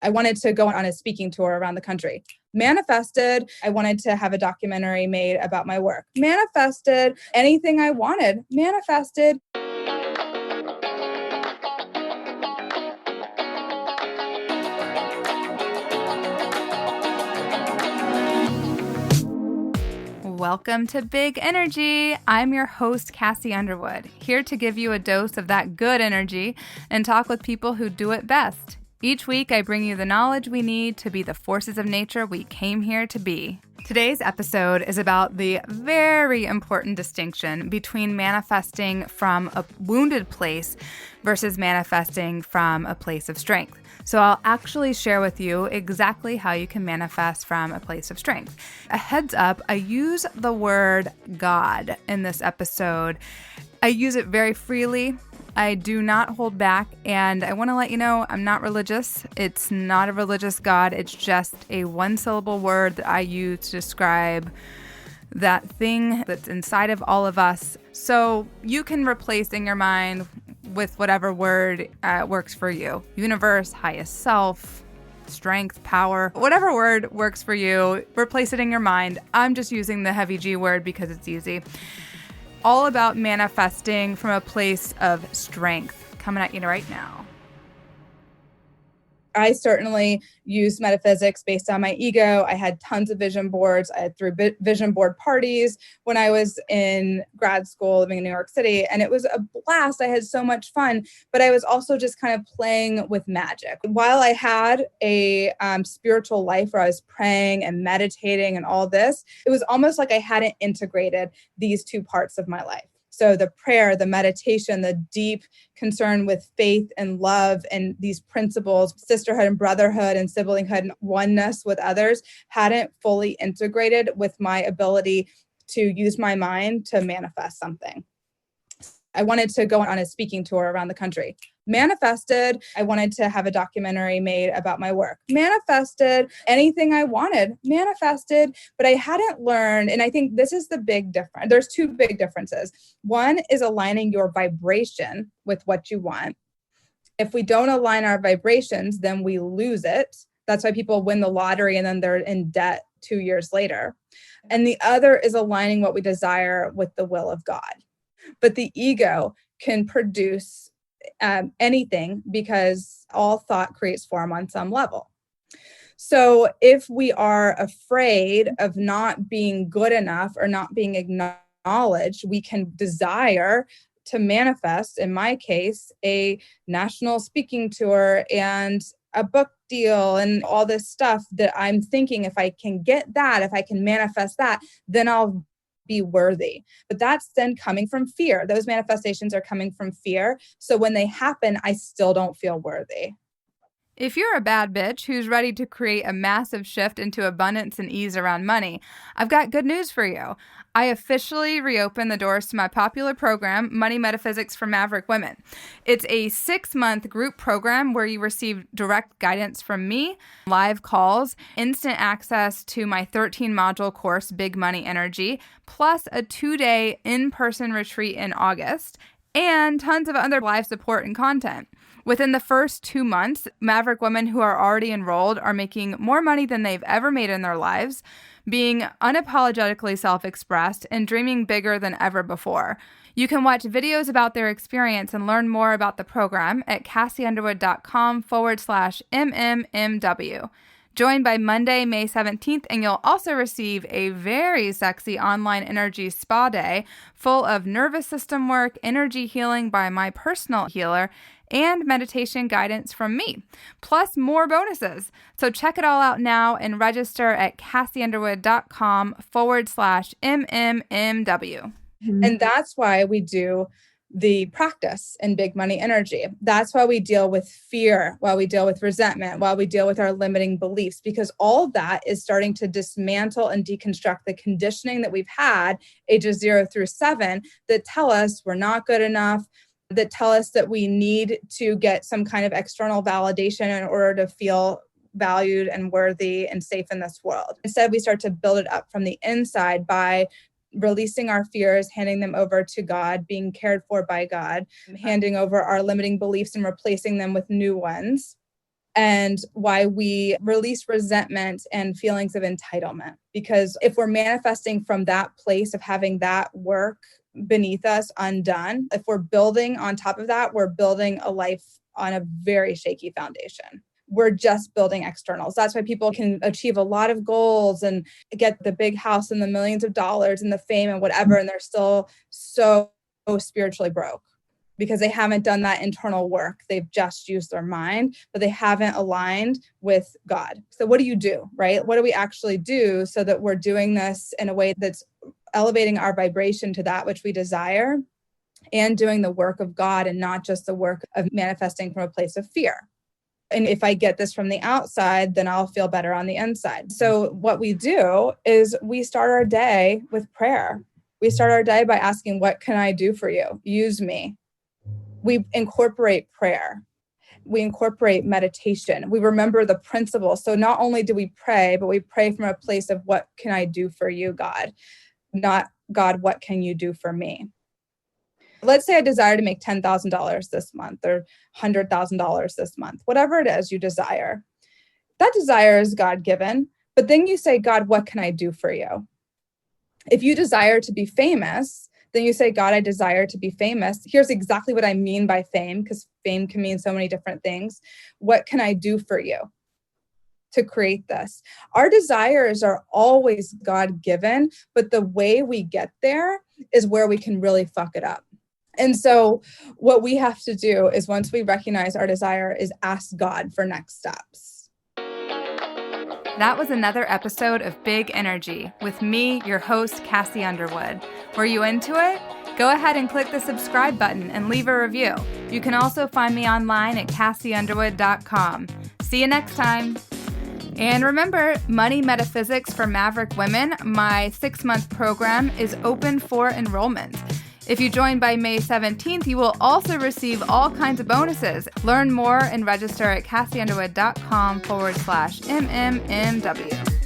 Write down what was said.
I wanted to go on a speaking tour around the country. Manifested, I wanted to have a documentary made about my work. Manifested, anything I wanted. Manifested. Welcome to Big Energy. I'm your host, Kassi Underwood, here to give you a dose of that good energy and talk with people who do it best. Each week, I bring you the knowledge we need to be the forces of nature we came here to be. Today's episode is about the very important distinction between manifesting from a wounded place versus manifesting from a place of strength. So I'll actually share with you exactly how you can manifest from a place of strength. A heads up, I use the word God in this episode. I use it very freely. I do not hold back, and I want to let you know I'm not religious. It's not a religious God. It's just a one-syllable word that I use to describe that thing that's inside of all of us. So you can replace in your mind with whatever word works for you. Universe, highest self, strength, power, whatever word works for you, replace it in your mind. I'm just using the heavy G word because it's easy. All about manifesting from a place of strength. Coming at you right now. I certainly used metaphysics based on my ego. I had tons of vision boards. I had threw vision board parties when I was in grad school living in New York City, and it was a blast. I had so much fun, but I was also just kind of playing with magic. While I had a spiritual life where I was praying and meditating and all this, it was almost like I hadn't integrated these two parts of my life. So the prayer, the meditation, the deep concern with faith and love and these principles, sisterhood and brotherhood and siblinghood and oneness with others hadn't fully integrated with my ability to use my mind to manifest something. I wanted to go on a speaking tour around the country. Manifested, I wanted to have a documentary made about my work. Manifested, anything I wanted. Manifested, but I hadn't learned, and I think this is the big difference. There's two big differences. One is aligning your vibration with what you want. If we don't align our vibrations, then we lose it. That's why people win the lottery and then they're in debt 2 years later. And the other is aligning what we desire with the will of God. But the ego can produce anything because all thought creates form on some level. So if we are afraid of not being good enough or not being acknowledged, we can desire to manifest, in my case, a national speaking tour and a book deal and all this stuff that I'm thinking if I can get that, if I can manifest that, then I'll be worthy. But that's then coming from fear. Those manifestations are coming from fear. So when they happen, I still don't feel worthy. If you're a bad bitch who's ready to create a massive shift into abundance and ease around money, I've got good news for you. I officially reopened the doors to my popular program, Money Metaphysics for Maverick Women. It's a 6-month group program where you receive direct guidance from me, live calls, instant access to my 13-module course, Big Money Energy, plus a 2-day in-person retreat in August, and tons of other live support and content. Within the first 2 months, Maverick women who are already enrolled are making more money than they've ever made in their lives, being unapologetically self-expressed, and dreaming bigger than ever before. You can watch videos about their experience and learn more about the program at kassiunderwood.com/MMMW. Join by Monday, May 17th, and you'll also receive a very sexy online energy spa day full of nervous system work, energy healing by my personal healer, and meditation guidance from me, plus more bonuses. So check it all out now and register at kassiunderwood.com/MMMW. And that's why we do the practice in Big Money Energy. That's why we deal with fear, why we deal with resentment, why we deal with our limiting beliefs, because all that is starting to dismantle and deconstruct the conditioning that we've had ages 0 through 7 that tell us we're not good enough, that tell us that we need to get some kind of external validation in order to feel valued and worthy and safe in this world. Instead, we start to build it up from the inside by releasing our fears, handing them over to God, being cared for by God, handing over our limiting beliefs and replacing them with new ones. and why we release resentment and feelings of entitlement. Because if we're manifesting from that place of having that work beneath us undone, if we're building on top of that, we're building a life on a very shaky foundation. We're just building externals. That's why people can achieve a lot of goals and get the big house and the millions of dollars and the fame and whatever, and they're still so spiritually broke because they haven't done that internal work. They've just used their mind, but they haven't aligned with God. So what do you do, right? What do we actually do so that we're doing this in a way that's elevating our vibration to that which we desire and doing the work of God and not just the work of manifesting from a place of fear? And if I get this from the outside, then I'll feel better on the inside. So what we do is we start our day with prayer. We start our day by asking, what can I do for you? Use me. We incorporate prayer. We incorporate meditation. We remember the principle. So not only do we pray, but we pray from a place of what can I do for you, God? Not God, what can you do for me? Let's say I desire to make $10,000 this month or $100,000 this month, whatever it is you desire. That desire is God-given, but then you say, God, what can I do for you? If you desire to be famous, then you say, God, I desire to be famous. Here's exactly what I mean by fame, because fame can mean so many different things. What can I do for you to create this? Our desires are always God-given, but the way we get there is where we can really fuck it up. And so what we have to do is once we recognize our desire is ask God for next steps. That was another episode of Big Energy with me, your host, Kassi Underwood. Were you into it? Go ahead and click the subscribe button and leave a review. You can also find me online at KassiUnderwood.com. See you next time. And remember, Money Metaphysics for Maverick Women, my 6-month program, is open for enrollment. If you join by May 17th, you will also receive all kinds of bonuses. Learn more and register at KassiUnderwood.com/MMMW.